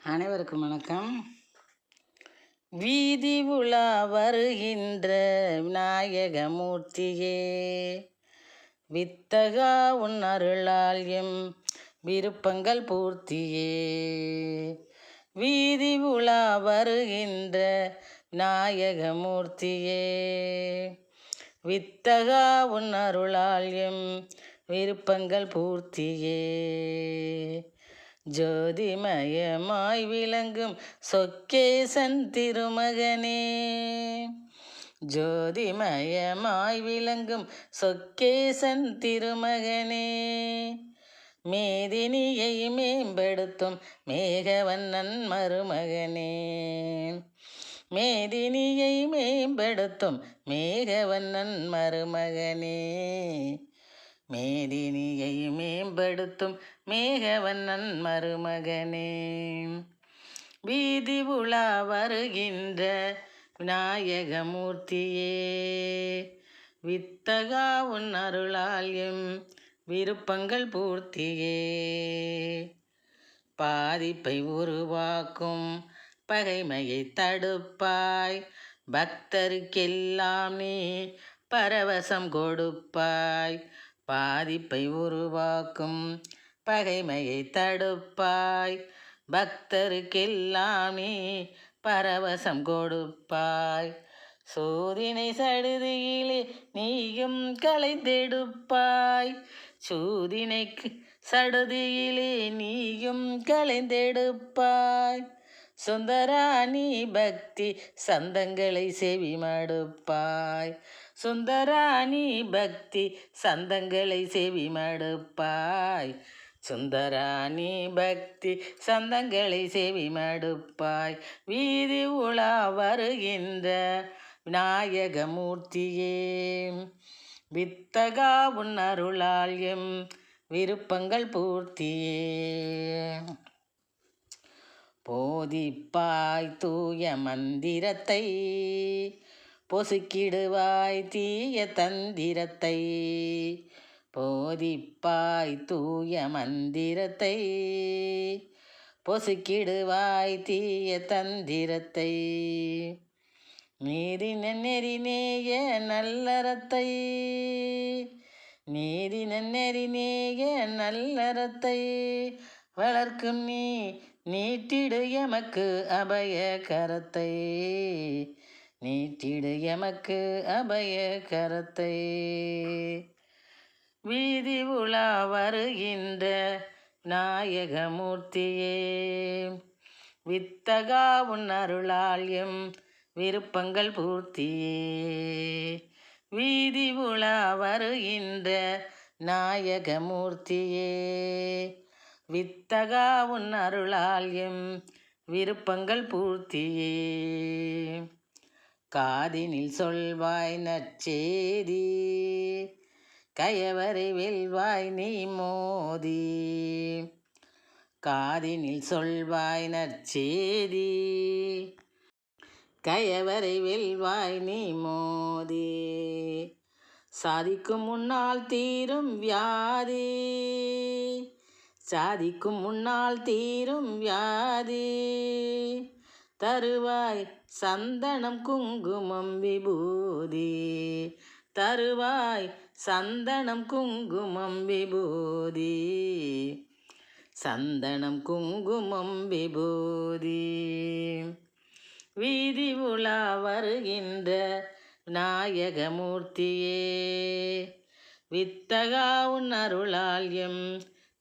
அனைவருக்கும் வணக்கம். வீதி உலா வருகின்ற விநாயகமூர்த்தியே, வித்தகா உன் அருளால் எம் விருப்பங்கள் பூர்த்தியே. வீதி உலா வருகின்ற விநாயகமூர்த்தியே, வித்தகா உன் அருளால் எம் விருப்பங்கள் பூர்த்தியே. ஜோதிமயமாய் விளங்கும் சொக்கேசன் திருமகனே, ஜோதிமயமாய் விளங்கும் சொக்கேசன் திருமகனே, மேதினியை மேம்படுத்தும் மேகவண்ணன் மருமகனே, மேதினியை மேம்படுத்தும் மேகவண்ணன் மருமகனே, மேதினியை மேம்படுத்தும் மேகவண்ணன் மருமகனே. வீதி உலா வருகின்ற விநாயகமூர்த்தியே, வித்தகா உன் அருளால் எம் விருப்பங்கள் பூர்த்தியே. பாதிப்பை உருவாக்கும் பகைமையை தடுப்பாய், பக்தருக்கெல்லாம் நீ பரவசம் கொடுப்பாய். பாதிப்பை உருவாக்கும் பகைமையை தடுப்பாய், பக்தருக்கெல்லாம் நீ பரவசம் கொடுப்பாய். சோதினை சடுதியிலே நீயும் களைந்தெடுப்பாய், சூதினைக்கு சடுதியிலே நீயும் களைந்தெடுப்பாய். சுந்தராணி பக்தி சந்தங்களை செவி மடுப்பாய், சுந்தராணி பக்தி சந்தங்களை செவி மடுப்பாய், சுந்தராணி பக்தி சந்தங்களை செவி மடுப்பாய். வீதி உலா வருகின்ற விநாயகமூர்த்தியே, வித்தகா உன் அருளால் எம் விருப்பங்கள் பூர்த்தியே. போதிப்பாய் தூய மந்திரத்தை, பொசுக்கிடுவாய் தீய தந்திரத்தை. போதிப்பாய் தூய மந்திரத்தை, பொசுக்கிடுவாய் தீய தந்திரத்தை. நீதின நெறிநேய நல்லறத்தை, நீதின நெறிநேய நல்லறத்தை வளர்க்கும் நீ நீட்டிடு எமக்கு அபய கரத்தை, நீட்டிடு எமக்கு அபய கரத்தை. வீதி உலா வருகின்ற விநாயகமூர்த்தியே, வித்தகா உன் அருளால் எம் விருப்பங்கள் பூர்த்தியே. வீதி உலா வருகின்ற விநாயகமூர்த்தியே, வித்தகா உன் அருளால் எம் விருப்பங்கள் பூர்த்தியே. காதினில் சொல்வாய் நற்செய்தி, கயவரை வெல்வாய் நீ மோதி. காதினில் சொல்வாய் நற்செய்தி, கயவரை வெல்வாய் நீ மோதி. சாதிக்கும் முன்னால் தீரும் வியாதி, சாதிக்கும் முன்னால் தீரும் வியாதி. தருவாய் சந்தனம் குங்குமம் விபூதி, தருவாய் சந்தனம் குங்குமம் விபூதி, சந்தனம் குங்குமம் விபூதி. வீதி உலா வருகின்ற விநாயகமூர்த்தியே, வித்தகா உன் அருளால் எம்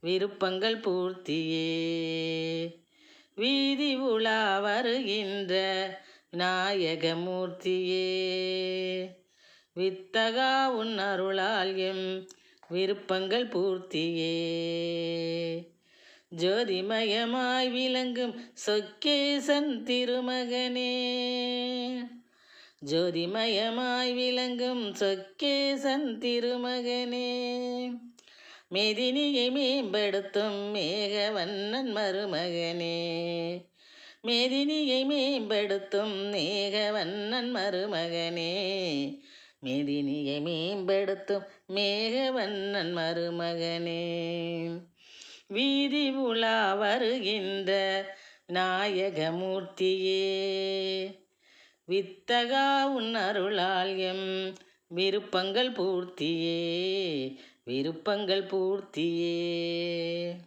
விருப்பங்கள் பூர்த்தியே. வீதி உலா வருகின்ற விநாயகமூர்த்தியே, வித்தகா உன் அருளால் எம் விருப்பங்கள் பூர்த்தியே. ஜோதிமயமாய் விளங்கும் சொக்கேசன் திருமகனே, ஜோதிமயமாய் விளங்கும் சொக்கேசன் திருமகனே, மேதினியை மேம்படுத்தும் மேகவண்ணன் மருமகனே, மேதினியை மேம்படுத்தும் மேகவண்ணன் மருமகனே, மேதினியை மேம்படுத்தும் மேகவண்ணன் மருமகனே. வீதி உலா வருகின்ற நாயகமூர்த்தியே. வித்தகா உன் அருளால் எம் விருப்பங்கள் பூர்த்தியே, விருப்பங்கள் பூர்த்தியே.